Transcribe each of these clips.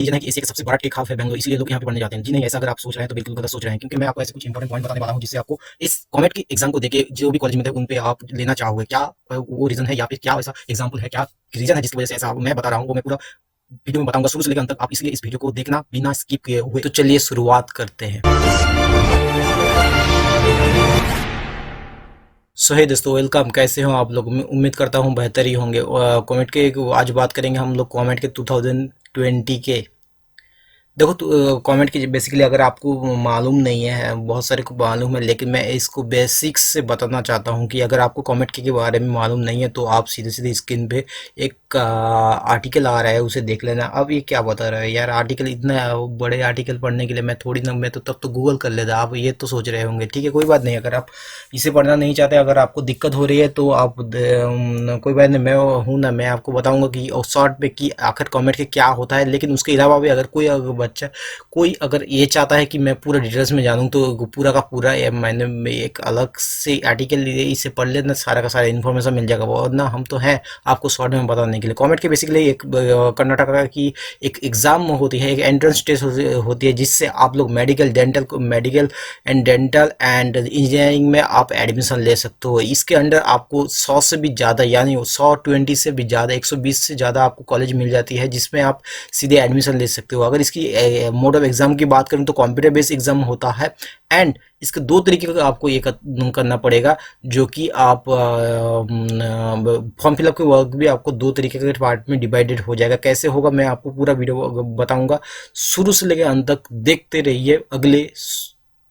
Reason है कि Asia का सबसे बड़ा टेक हब है बेंगलोर, इसलिए लोग यहाँ पे पढ़ने जाते हैं। जी नहीं, ऐसा अगर आप सोच रहे हैं तो बिल्कुल गलत सोच रहे हैं, क्योंकि मैं आपको ऐसे कुछ इंपॉर्टेंट पॉइंट बताने वाला हूँ जिससे आपको इस कॉमेट की एग्जाम को देके जो भी कॉलेज में थे उन पे आप लेना चाहोगे। क्या वो रीजन है या फिर क्या ऐसा एग्जाम्पल है, क्या रीजन है जिसकी वजह से ऐसा मैं बता रहा हूँ, वो मैं पूरा वीडियो में बताऊंगा शुरू से लेकर अंत तक। आप इसलिए इस वीडियो को देखना बिना स्किप किए हुए। तो चलिए शुरुआत करते हैं। सो हे दोस्तों, वेलकम। कैसे हो आप लोग? मैं उम्मीद करता हूँ बेहतर ही होंगे। कॉमेट के आज बात करेंगे हम लोग कॉमेट के 2020 के। देखो तो कमेंट की बेसिकली अगर आपको मालूम नहीं है, बहुत सारे को मालूम है, लेकिन मैं इसको बेसिक्स से बताना चाहता हूँ कि अगर आपको कमेंट के बारे में मालूम नहीं है तो आप सीधे सीधे स्क्रीन पे एक आर्टिकल आ रहा है, उसे देख लेना। अब ये क्या बता रहा है यार, आर्टिकल इतना बड़े आर्टिकल पढ़ने के लिए मैं थोड़ी ना, मैं तो तब तो गूगल कर लेता। आप ये तो सोच रहे होंगे, ठीक है कोई बात नहीं। अगर आप इसे पढ़ना नहीं चाहते, अगर आपको दिक्कत हो रही है तो आप कोई बात नहीं, मैं हूँ ना, मैं आपको बताऊंगा कि शॉर्ट पे कि आखिर कमेंट के क्या होता है। लेकिन उसके अलावा भी अगर कोई बच्चा कोई अगर ये चाहता है कि मैं पूरा डिटेल्स में जानूं तो पूरा का पूरा मैंने एक अलग से आर्टिकल लिए, इसे पढ़ लेना, सारा का सारा इन्फॉर्मेशन मिल जाएगा। वरना हम तो हैं आपको शॉर्ट में बताने के लिए। कॉमेट के बेसिकली एक कर्नाटका की एक एग्जाम होती है, एक एंट्रेंस टेस्ट होती है, जिससे आप लोग मेडिकल एंड इंजीनियरिंग में आप एडमिशन ले सकते हो। इसके अंडर आपको 100 से भी ज़्यादा, यानी 120 से भी ज़्यादा, 120 से ज़्यादा आपको कॉलेज मिल जाती है जिसमें आप सीधे एडमिशन ले सकते हो। अगर इसकी मोड ऑफ एग्जाम की बात करूं तो कंप्यूटर बेस्ड एग्जाम होता है। एंड इसके दो तरीके का आपको ये करना पड़ेगा, जो कि आप फॉर्म फिलअप के वर्क भी आपको दो तरीके के पार्ट में डिवाइडेड हो जाएगा। कैसे होगा मैं आपको पूरा वीडियो बताऊंगा, शुरू से लेकर अंत तक देखते रहिए।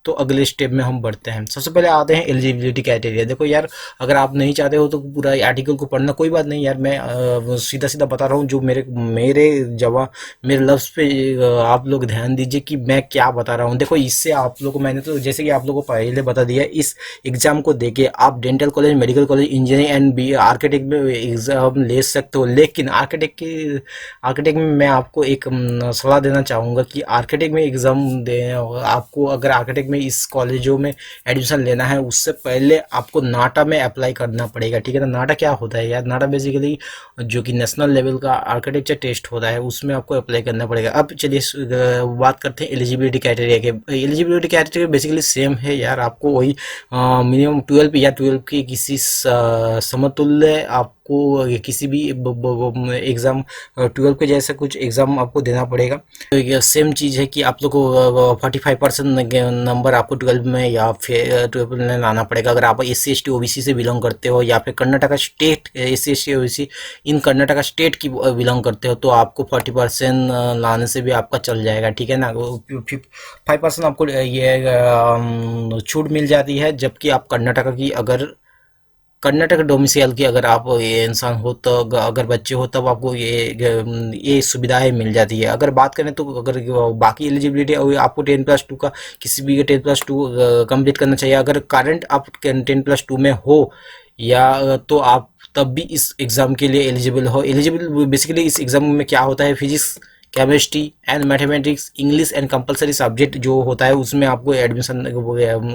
तो अगले स्टेप में हम बढ़ते हैं। सबसे पहले आते हैं एलिजिबिलिटी क्राइटेरिया। देखो यार, अगर आप नहीं चाहते हो तो पूरा आर्टिकल को पढ़ना, कोई बात नहीं यार, मैं सीधा सीधा बता रहा हूँ जो मेरे मेरे जवाब मेरे लफ्ज़ पे आप लोग ध्यान दीजिए कि मैं क्या बता रहा हूँ। देखो इससे आप लोग को मैंने तो जैसे कि आप लोगों को पहले बता दिया, इस एग्जाम को देके आप dental college, medical college, engineering and B architect में एग्जाम ले सकते हो। लेकिन आर्किटेक्ट में मैं आपको एक सलाह देना चाहूँगा कि आर्किटेक्ट में एग्ज़ाम दे आपको, अगर आर्किटेक्ट में इस कॉलेजों में एडमिशन लेना है उससे पहले आपको नाटा में अप्लाई करना पड़ेगा, ठीक है ना। नाटा क्या होता है यार? नाटा बेसिकली जो कि नेशनल लेवल का आर्किटेक्चर टेस्ट होता है, उसमें आपको अप्लाई करना पड़ेगा। अब चलिए बात करते हैं एलिजिबिलिटी क्राइटेरिया के। एलिजिबिलिटी क्राइटेरिया बेसिकली सेम है यार, आपको वही मिनिमम 12 या 12 की किसी समतुल्य आपको किसी भी एग्ज़ाम 12 के जैसा कुछ एग्ज़ाम आपको देना पड़ेगा। तो ये सेम चीज़ है कि आप लोग को 45% नंबर आपको 12 में या फिर 12 में लाना पड़ेगा। अगर आप SC ST OBC से बिलोंग करते हो या फिर Karnataka state SC ST OBC इन कर्नाटका स्टेट की बिलोंग करते हो तो आपको 40% लाने से भी आपका चल जाएगा, ठीक है ना। 5% आपको ये छूट मिल जाती है। जबकि आप कर्नाटका की, अगर कर्नाटक डोमिसाइल की अगर आप ये इंसान हो तो, अगर बच्चे हो तब आपको ये सुविधाएं मिल जाती है। अगर बात करें तो अगर बाकी एलिजिबिलिटी आपको 10+2 का, किसी भी 10+2 कंप्लीट करना चाहिए। अगर करंट आप 10+2 में हो या तो आप तब भी इस एग्ज़ाम के लिए एलिजिबल हो। एलिजिबल बेसिकली इस एग्ज़ाम में क्या होता है, physics, chemistry and mathematics, English and compulsory subject जो होता है उसमें आपको एडमिशन,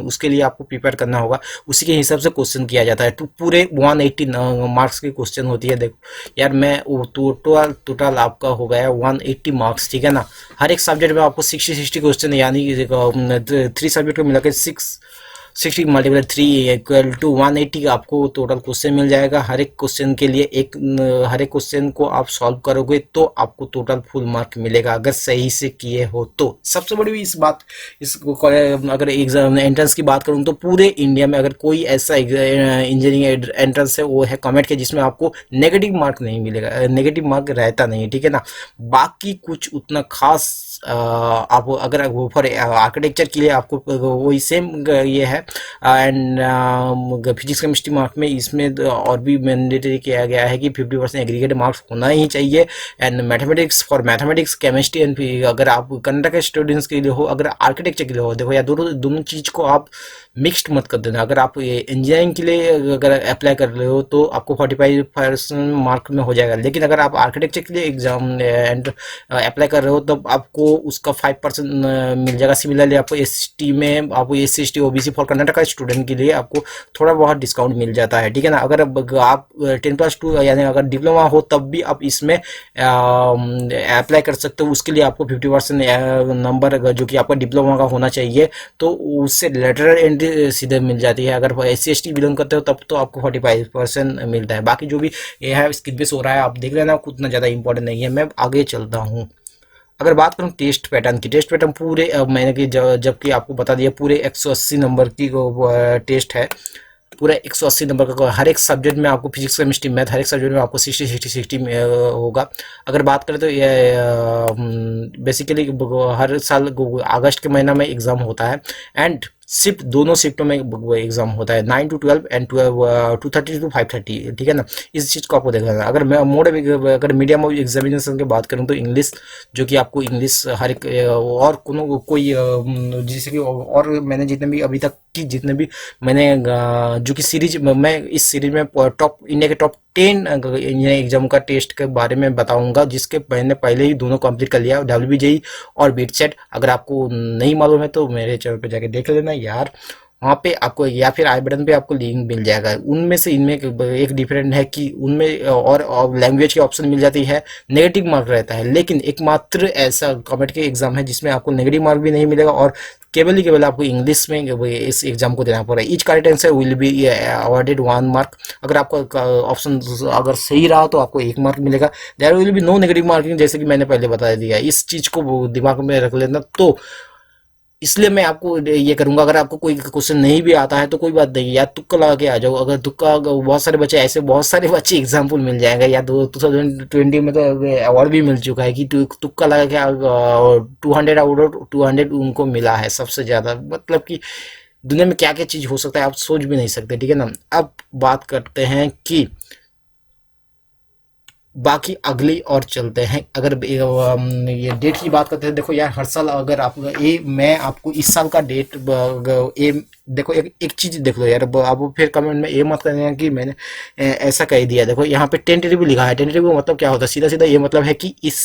उसके लिए आपको प्रिपेयर करना होगा। उसी के हिसाब से क्वेश्चन किया जाता है। तो पूरे 180 मार्क्स की क्वेश्चन होती है। देखो यार, मैं टोटल आपका हो गया 180 मार्क्स, ठीक है ना। हर एक सब्जेक्ट में आपको 60 क्वेश्चन, यानी 3 सब्जेक्ट को मिलाकर 60 × 3 = 180 आपको टोटल क्वेश्चन मिल जाएगा। हर एक क्वेश्चन के लिए हर एक क्वेश्चन को आप सॉल्व करोगे तो आपको टोटल फुल मार्क मिलेगा, अगर सही से किए हो तो। सबसे बड़ी इस अगर एग्जाम एंट्रेंस की बात करूं तो पूरे इंडिया में अगर कोई ऐसा इंजीनियरिंग एंट्रेंस है वो है कमेट के, जिसमें आपको नेगेटिव मार्क नहीं मिलेगा, नेगेटिव मार्क रहता नहीं, ठीक है ना। बाकी कुछ उतना खास आप अगर वो फॉर आर्किटेक्चर के लिए आपको वही सेम ये है। एंड फिजिक्स केमिस्ट्री मार्क में इसमें और भी मैंडेटरी किया गया है कि 50% एग्रीगेट मार्क्स होना ही चाहिए। एंड मैथमेटिक्स केमिस्ट्री एंड, अगर आप कर्नाटक के स्टूडेंट्स के लिए हो, अगर आर्किटेक्चर के लिए हो, देखो यार दोनों चीज़ को आप मिक्स्ड मत कर देना। अगर आप इंजीनियरिंग के लिए अगर अप्लाई कर रहे हो तो आपको 45% मार्क में हो जाएगा। लेकिन अगर आप आर्किटेक्चर के लिए एग्जाम एंड अप्लाई कर रहे हो तब आपको उसका 5% मिल जाएगा। सिमिलरली आपको ST में आपको SC ST OBC for Karnataka का स्टूडेंट के लिए आपको थोड़ा बहुत डिस्काउंट मिल जाता है, ठीक है ना। अगर आप 10+2 यानी अगर डिप्लोमा हो तब भी आप इसमें अप्लाई कर सकते हो। उसके लिए आपको 50% नंबर जो कि आपका डिप्लोमा का होना चाहिए, तो उससे लेटरल एंट्री सीधे मिल जाती है। अगर SC/ST बिलोंग करते हो तब तो आपको 45% मिलता है। बाकी जो भी ये है स्किप बेस हो रहा है आप देख लेना, उतना ज़्यादा इंपॉर्टेंट नहीं है। मैं आगे चलता हूँ। अगर बात करूँ टेस्ट पैटर्न की, टेस्ट पैटर्न पूरे मैंने कि जबकि आपको बता दिया पूरे 180 नंबर की टेस्ट है। पूरा 180 नंबर का हर एक सब्जेक्ट में आपको, फिजिक्स केमिस्ट्री मैथ हर एक सब्जेक्ट में आपको 60 में होगा। अगर बात करें तो ये बेसिकली हर साल अगस्त के महीना में एग्ज़ाम होता है, एंड शिफ्ट दोनों शिफ्टों में एग्जाम होता है, 9 to 12 एंड 2:30 to 5:30, ठीक है ना। इस चीज़ को आपको देखना है। अगर मैं मोड अगर मीडियम ऑफ एग्जामिनेशन की बात करूँ तो इंग्लिश, जो कि आपको इंग्लिश हर एक और कोई जैसे कि और मैंने जितने भी अभी तक की जितने भी मैंने जो कि सीरीज मैं इस सीरीज में टॉप इंडिया के टॉप 10 इंजीनियरिंग एग्जाम का टेस्ट के बारे में बताऊंगा, जिसके मैंने पहले ही दोनों कंप्लीट कर लिया, WBJE और बीटसेट। अगर आपको नहीं मालूम है तो मेरे चैनल पे जाके देख लेना यार, वहाँ पे आपको या फिर आई बटन पे आपको लिंक मिल जाएगा। उनमें से इनमें एक डिफरेंट है कि उनमें और लैंग्वेज की ऑप्शन मिल जाती है, नेगेटिव मार्क रहता है, लेकिन एकमात्र ऐसा कॉमेट के एग्जाम है जिसमें आपको नेगेटिव मार्क भी नहीं मिलेगा और केवल ही केवल आपको इंग्लिश में इस एग्जाम को देना पड़ रहा है। Each correct answer will be awarded 1 mark. अगर आपका ऑप्शन अगर सही रहा तो आपको 1 मार्क मिलेगा। There will be no negative marking, जैसे कि मैंने पहले बता दिया। इस चीज़ को दिमाग में रख लेना। तो इसलिए मैं आपको ये करूंगा, अगर आपको कोई क्वेश्चन नहीं भी आता है तो कोई बात नहीं, या तुक्का लगा के आ जाओ। अगर तुक्का, बहुत सारे बच्चे ऐसे, बहुत सारे बच्चे एग्जाम्पल मिल जाएंगे। या 2020 में तो अवार्ड भी मिल चुका है कि तुक्का लगा के 200 आउट ऑफ 200 उनको मिला है सबसे ज़्यादा। मतलब कि दुनिया में क्या क्या चीज़ हो सकता है आप सोच भी नहीं सकते, ठीक है ना। अब बात करते हैं कि बाकी अगली और चलते हैं। अगर ये डेट की बात करते हैं, देखो यार हर साल अगर आप मैं आपको इस साल का डेट देखो, एक चीज देख लो यार, आप फिर कमेंट में ये मत करना कि मैंने ऐसा कह दिया। देखो यहाँ पे टेंटेटिव लिखा है। टेंटेटिव मतलब क्या होता है? सीधा सीधा ये मतलब है कि इस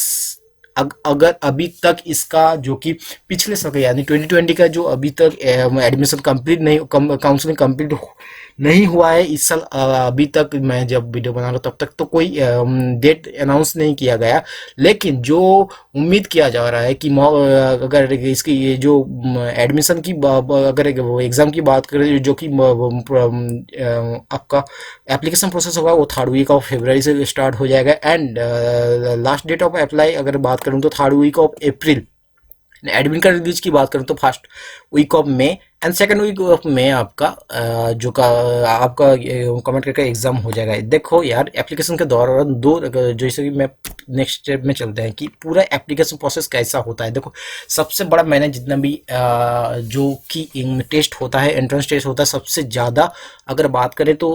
अगर अभी तक इसका जो कि पिछले साल का यानी 2020 का जो अभी तक एडमिशन कंप्लीट नहीं, काउंसलिंग कंप्लीट नहीं हुआ है इस साल, अभी तक मैं जब वीडियो बना रहा हूँ तब तक तो कोई डेट अनाउंस नहीं किया गया। लेकिन जो उम्मीद किया जा रहा है कि अगर इसकी ये जो एडमिशन की अगर एग्ज़ाम की बात करें, जो कि आपका एप्लीकेशन प्रोसेस होगा वो 3rd वीक ऑफ फरवरी से स्टार्ट हो जाएगा, and last date of apply अगर बात करूँ तो 3rd week of April. Admit card release की बात करूँ तो 1st week of May and 2nd week of May आपका आपका कमेंट करके एग्जाम हो जाएगा। देखो यार एप्लीकेशन के दौरान जैसे कि मैं नेक्स्ट स्टेप में चलते हैं कि पूरा एप्लीकेशन प्रोसेस कैसा होता है। देखो सबसे बड़ा मैंने जितना भी जो कि टेस्ट होता है, एंट्रेंस टेस्ट होता है, सबसे ज़्यादा अगर बात करें तो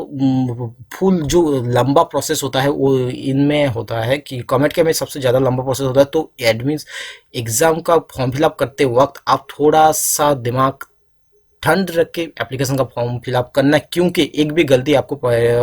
फुल जो लंबा प्रोसेस होता है वो इनमें होता है कि कमेंट के में सबसे ज़्यादा लंबा प्रोसेस होता है। तो एडमिन एग्ज़ाम का फॉर्म फिलअप करते वक्त आप थोड़ा सा दिमाग ठंड रख के एप्लीकेशन का फॉर्म फिलअप करना, क्योंकि एक भी गलती आपको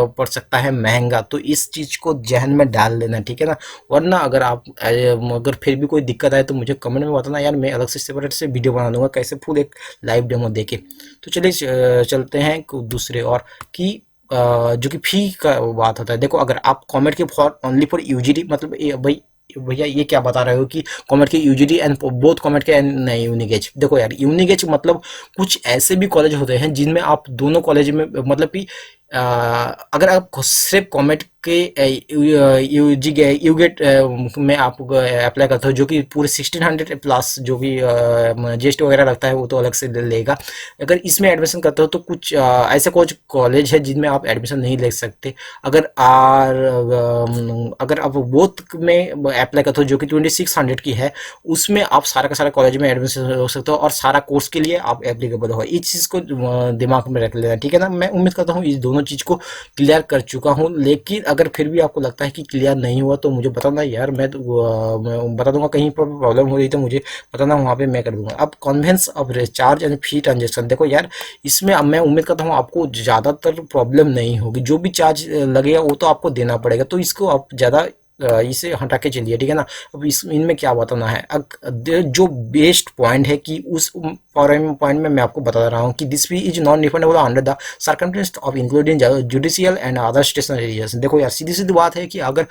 पड़ सकता है महंगा। तो इस चीज़ को जहन में डाल लेना, ठीक है ना। वरना अगर फिर भी कोई दिक्कत आए तो मुझे कमेंट में बताना यार, मैं अलग से सेपरेट से वीडियो बना दूंगा कैसे फुल एक लाइव डेमो देके। तो चलिए चलते हैं दूसरे और कि जो कि फी का बात होता है। देखो अगर आप कॉमेट के ओनली फॉर UGD, मतलब भाई भैया ये क्या बता रहे हो कि कॉमेट के UGD एंड बोथ कॉमेट के एंड नहीं यूनिगेज। देखो यार यूनिगेज मतलब कुछ ऐसे भी कॉलेज होते हैं जिनमें आप दोनों कॉलेज में मतलब कि अगर आप सिर्फ कॉमेट के यूगेट में आप अप्लाई करते हो, जो कि पूरे 1600 प्लस जो भी GST वगैरह लगता है वो तो अलग से लेगा। अगर इसमें एडमिशन करते हो तो कुछ ऐसे कुछ कॉलेज है जिनमें आप एडमिशन नहीं ले सकते। अगर आप बोथ में अप्लाई करते हो जो कि 2600 की है, उसमें आप सारा का सारा कॉलेज में एडमिशन हो सकते हो और सारा कोर्स के लिए आप एप्लीकेबल हो। इस चीज़ को दिमाग में रख लेना, ठीक है ना। मैं उम्मीद करता हूँ इस दोनों चीज़ को क्लियर कर चुका हूँ। लेकिन अगर फिर भी आपको लगता है कि क्लियर नहीं हुआ तो मुझे बताना यार, मैं बता दूंगा। कहीं पर प्रॉब्लम हो रही तो मुझे बताना, वहाँ पे मैं कर दूंगा। अब convenience of recharge and fee transaction, देखो यार इसमें अब मैं उम्मीद करता हूँ आपको ज़्यादातर प्रॉब्लम नहीं होगी। जो भी चार्ज लगेगा वो तो आपको देना पड़ेगा, तो इसको आप ज़्यादा इसे हटा के चलिए, ठीक है ना। अब इस इनमें क्या बताना है, जो बेस्ट पॉइंट है कि उस पॉइंट में मैं आपको बता रहा हूँ कि this fee is non refundable under the circumstance of including judicial and other situational areas. देखो यार, सीधी सीधी बात है कि अगर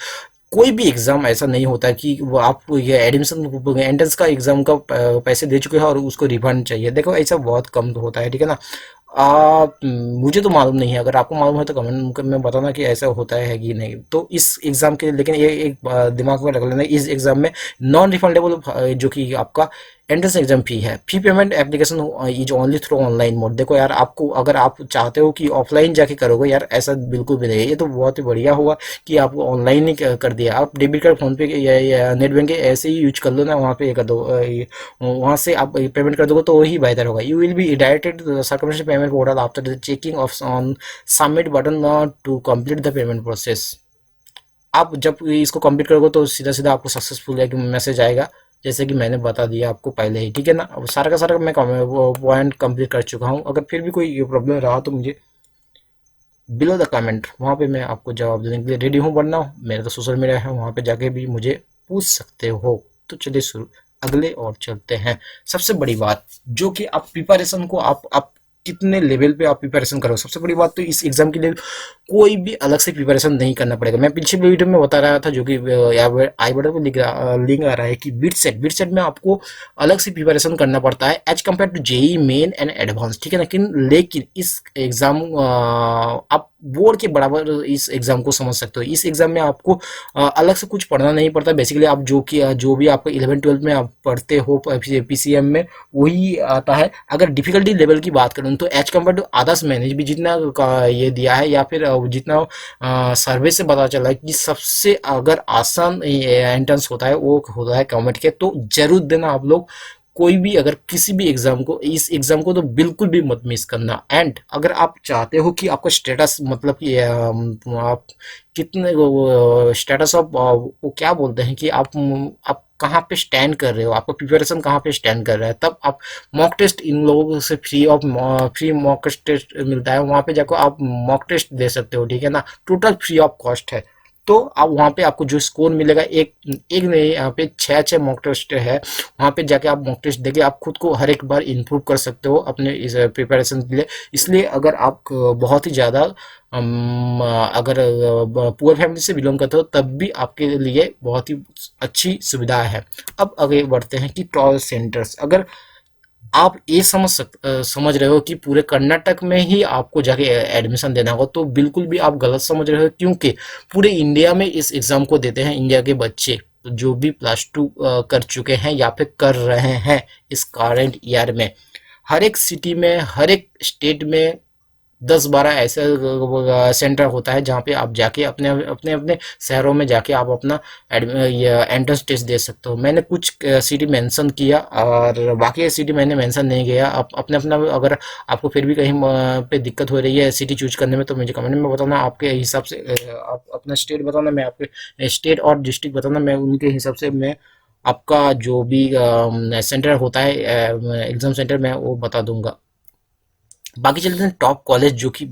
कोई भी एग्जाम ऐसा नहीं होता है कि वो आप ये एडमिशन एंट्रेंस का एग्जाम का पैसे दे चुके हैं और उसको रिफंड चाहिए, देखो ऐसा बहुत कम होता है, ठीक है ना। मुझे तो मालूम नहीं है, अगर आपको मालूम है तो कमेंट में बताना कि ऐसा होता है कि नहीं। तो इस एग्जाम के, लेकिन ये एक दिमाग में रख लेना, इस एग्जाम में नॉन रिफंडेबल जो कि आपका एंट्रेंस एग्जाम फी है, fee payment application is only through online mode. देखो यार, आपको अगर आप चाहते हो कि ऑफलाइन जाके करोगे यार, ऐसा बिल्कुल भी नहीं है। ये तो बहुत ही बढ़िया हुआ कि आपको ऑनलाइन ही कर दिया। आप डेबिट कार्ड, फोन पे या नेट बैंकिंग ऐसे ही यूज कर लो ना, वहाँ पे ये कर दो, वहाँ से आप पेमेंट कर दोगे तो वही बेहतर होगा। You will be directed circumstance payment portal after the checking of on submit button to complete the payment process. आप जब इसको कंप्लीट करोगे तो सीधा सीधा आपको सक्सेसफुल एक मैसेज आएगा, जैसे कि मैंने बता दिया आपको पहले ही, ठीक है ना। अब सारा का सारा मैं पॉइंट कंप्लीट कर चुका हूँ। अगर फिर भी कोई प्रॉब्लम रहा तो मुझे बिलो द कमेंट, वहाँ पे मैं आपको जवाब देने के लिए रेडी हूँ। वरना मेरा तो सोशल मीडिया है, वहाँ पे जाके भी मुझे पूछ सकते हो। तो चलिए शुरू अगले और चलते हैं। सबसे बड़ी बात जो कि आप प्रिपरेशन को आप कितने लेवल पे आप प्रिपरेशन करो। सबसे बड़ी बात तो इस एग्जाम के लिए कोई भी अलग से प्रिपरेशन नहीं करना पड़ेगा। मैं पीछे वीडियो में बता रहा था, जो कि आई बटन पे लिंक आ रहा है कि बिट सेट में आपको अलग से प्रिपरेशन करना पड़ता है as compare to JEE main and advance, ठीक है ना। लेकिन इस एग्जाम आप बोर्ड के बराबर इस एग्जाम को समझ सकते हो। इस एग्जाम में आपको अलग से कुछ पढ़ना नहीं पड़ता। बेसिकली आप जो भी आपको 11-12 में आप पढ़ते हो पीसीएम में, वही आता है। अगर डिफिकल्टी लेवल की बात करूँ तो एज कम्पेयर टू अदर्स मैंने भी जितना ये दिया है, या फिर जितना सर्वे से पता चला है कि सबसे अगर आसान एंट्रेंस होता है वो होता है गवर्नमेंट के, तो जरूर देना आप लोग। कोई भी अगर किसी भी एग्जाम को, इस एग्जाम को तो बिल्कुल भी मत मिस करना। एंड अगर आप चाहते हो कि आपका स्टेटस, मतलब कि आप कितने स्टेटस ऑफ वो क्या बोलते हैं कि आप कहाँ पे स्टैंड कर रहे हो, आपका प्रिपरेशन कहाँ पे स्टैंड कर रहा है, तब आप मॉक टेस्ट इन लोगों से फ्री मॉक टेस्ट मिलता है, वहाँ पे जाकर आप मॉक टेस्ट दे सकते हो, ठीक है ना। टोटल फ्री ऑफ कॉस्ट है। तो आप वहाँ पे आपको जो स्कोर मिलेगा, एक एक नहीं, यहाँ पे 6 मॉक टेस्ट है। वहाँ पे जाके आप मॉक टेस्ट देके आप खुद को हर एक बार इम्प्रूव कर सकते हो अपने इस प्रिपरेशन के लिए। इसलिए अगर आप बहुत ही ज़्यादा अगर पुअर फैमिली से बिलोंग करते हो, तब भी आपके लिए बहुत ही अच्छी सुविधा है। अब आगे बढ़ते हैं कि टॉल सेंटर्स। अगर आप ये समझ रहे हो कि पूरे कर्नाटक में ही आपको जाके एडमिशन देना होगा, तो बिल्कुल भी आप गलत समझ रहे हो। क्योंकि पूरे इंडिया में इस एग्जाम को देते हैं इंडिया के बच्चे, जो भी +2 कर चुके हैं या फिर कर रहे हैं इस करंट ईयर में। हर एक सिटी में, हर एक स्टेट में 10-12 ऐसे सेंटर होता है जहाँ पे आप जाके अपने अपने अपने शहरों में जाके आप अपना एंट्रेंस टेस्ट दे सकते हो। मैंने कुछ सिटी मेंशन किया और बाकी सिटी मैंने मेंशन नहीं किया। आप अपने अपना, अगर आपको फिर भी कहीं पे दिक्कत हो रही है सिटी चूज करने में, तो मुझे कमेंट में बताना। आपके हिसाब से आप अपना स्टेट बताना, मैं आपके स्टेट और डिस्ट्रिक्ट बताना, मैं उनके हिसाब से मैं आपका जो भी सेंटर होता है एग्जाम सेंटर, मैं वो बता दूंगा। बाकी चलते हैं टॉप कॉलेज, जो कि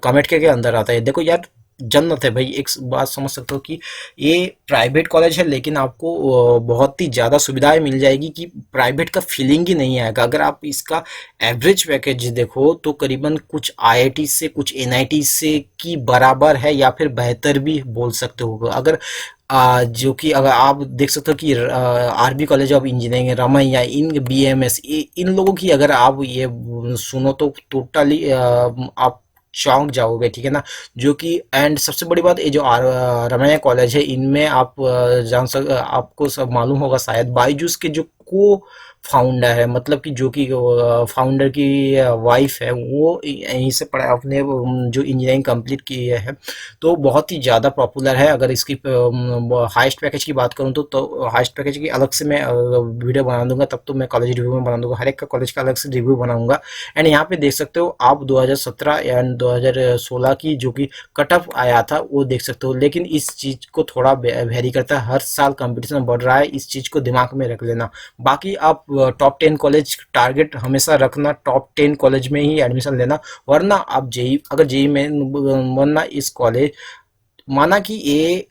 कमेट के अंदर आता है। देखो यार, जन्नत है भाई। एक बात समझ सकते हो कि ये प्राइवेट कॉलेज है, लेकिन आपको बहुत ही ज़्यादा सुविधाएं मिल जाएगी कि प्राइवेट का फीलिंग ही नहीं आएगा। अगर आप इसका एवरेज पैकेज देखो तो करीबन कुछ आईआईटी से, कुछ एनआईटी से की बराबर है, या फिर बेहतर भी बोल सकते हो। अगर जो कि अगर आप देख सकते हो कि RB college of engineering, Ramaiah, इन बीएमएस, इन लोगों की अगर आप ये सुनो तो टोटली आप चौंक जाओगे, ठीक है ना। जो कि एंड सबसे बड़ी बात, ये जो रमैया कॉलेज है, इनमें आप आपको सब मालूम होगा शायद, बायजूस के जो को फाउंडर है, मतलब कि जो कि फाउंडर की वाइफ है, वो यहीं से पढ़ा अपने जो इंजीनियरिंग कंप्लीट की है। तो बहुत ही ज़्यादा पॉपुलर है। अगर इसकी हाईएस्ट पैकेज की बात करूँ तो हाईएस्ट पैकेज की अलग से मैं वीडियो बना दूंगा, तब तो मैं कॉलेज रिव्यू में बना दूंगा, हर एक का कॉलेज का अलग से रिव्यू बनाऊंगा। एंड यहाँ पे देख सकते हो आप 2017 एंड 2016 की जो कि कट ऑफ आया था वो देख सकते हो। लेकिन इस चीज़ को थोड़ा वेरी करता है, हर साल कंपटीशन बढ़ रहा है, इस चीज़ को दिमाग में रख लेना। बाकी आप टॉप 10 कॉलेज टारगेट हमेशा रखना, टॉप 10 कॉलेज में ही एडमिशन लेना। वरना आप जेई, अगर जेई में वरना इस कॉलेज, माना कि ये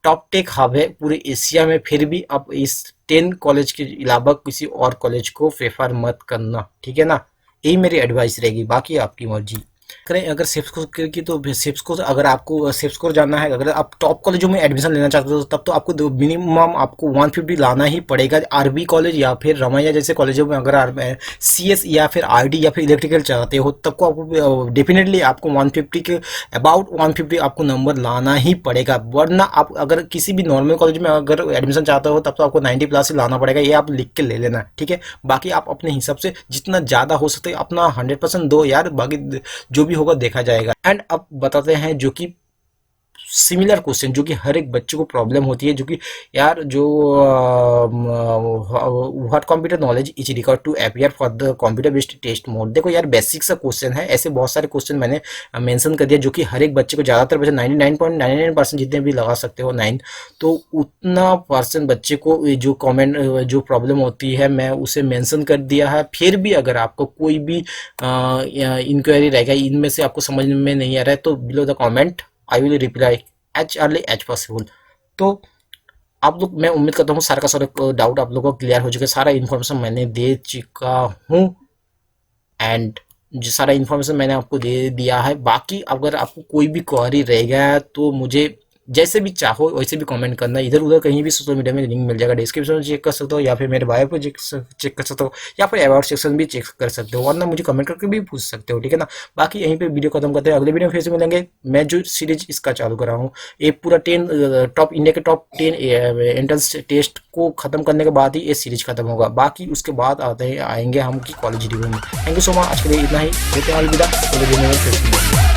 टॉप टेक हब है पूरे एशिया में, फिर भी आप इस 10 कॉलेज के अलावा किसी और कॉलेज को प्रेफर मत करना, ठीक है ना। यही मेरी एडवाइस रहेगी, बाकी आपकी मर्जी। करें अगर सिप्स स्कोर की, तो सिप्स स्कोर अगर आपको सिप्स स्कोर जानना है, अगर आप टॉप कॉलेजों में एडमिशन लेना चाहते हो तब तो आपको मिनिमम आपको 150 लाना ही पड़ेगा। आरबी कॉलेज या फिर रमैया जैसे कॉलेजों में अगर सीएस या फिर आरडी या फिर इलेक्ट्रिकल चाहते हो तब को आपको डेफिनेटली आपको 150 के अबाउट 150 आपको नंबर लाना ही पड़ेगा। वरना आप अगर किसी भी नॉर्मल कॉलेज में अगर एडमिशन चाहते हो तब तो आपको 90 प्लस ही लाना पड़ेगा, ये आप लिख के ले लेना, ठीक है। बाकी आप अपने हिसाब से जितना ज़्यादा हो सकते अपना 100% दो यार, बाकी जो भी होगा देखा जाएगा। एंड अब बताते हैं जो कि सिमिलर क्वेश्चन जो कि हर एक बच्चे को प्रॉब्लम होती है, जो कि यार जो what computer knowledge is required to appear for the computer based test mode. देखो यार बेसिक सा क्वेश्चन है, ऐसे बहुत सारे क्वेश्चन मैंने मेंशन कर दिया जो कि हर एक बच्चे को, ज़्यादातर बच्चे 99.99% जितने भी लगा सकते हो 9, तो उतना परसेंट बच्चे को जो कमेंट जो प्रॉब्लम होती है मैं उसे मेंशन कर दिया है। फिर भी अगर आपको कोई भी इंक्वायरी रहेगा इनमें से आपको समझ में नहीं आ रहा है तो below the comment I will reply as early as possible. तो आप लोग, मैं उम्मीद करता हूँ सारा का सारा डाउट आप लोगों को क्लियर हो चुका है, सारा इन्फॉर्मेशन मैंने दे चुका हूँ एंड जो सारा इन्फॉर्मेशन मैंने आपको दे दिया है। बाकी अगर आपको कोई भी क्वेरी रहेगा तो मुझे जैसे भी चाहो वैसे भी कमेंट करना, इधर उधर कहीं भी सोशल मीडिया में लिंक मिल जाएगा, डिस्क्रिप्शन में चेक कर सकते हो या फिर मेरे बायो पे चेक कर सकते हो या फिर अबाउट सेक्शन भी चेक कर सकते हो, वरना मुझे कमेंट करके भी पूछ सकते हो, ठीक है ना। बाकी यहीं पे वीडियो खत्म करते हैं, अगले वीडियो में फिर से मिलेंगे। मैं जो सीरीज इसका चालू कर रहा हूँ ये पूरा 10 टॉप इंडिया के टॉप 10 एंट्रेंस टेस्ट को खत्म करने के बाद ही ये सीरीज खत्म होगा। बाकी उसके बाद आएंगे हम की कॉलेज रिव्यू में। थैंक यू सो मच, आज के लिए इतना ही, देते हैं अलविदा, अगले वीडियो में फिर से मिलेंगे।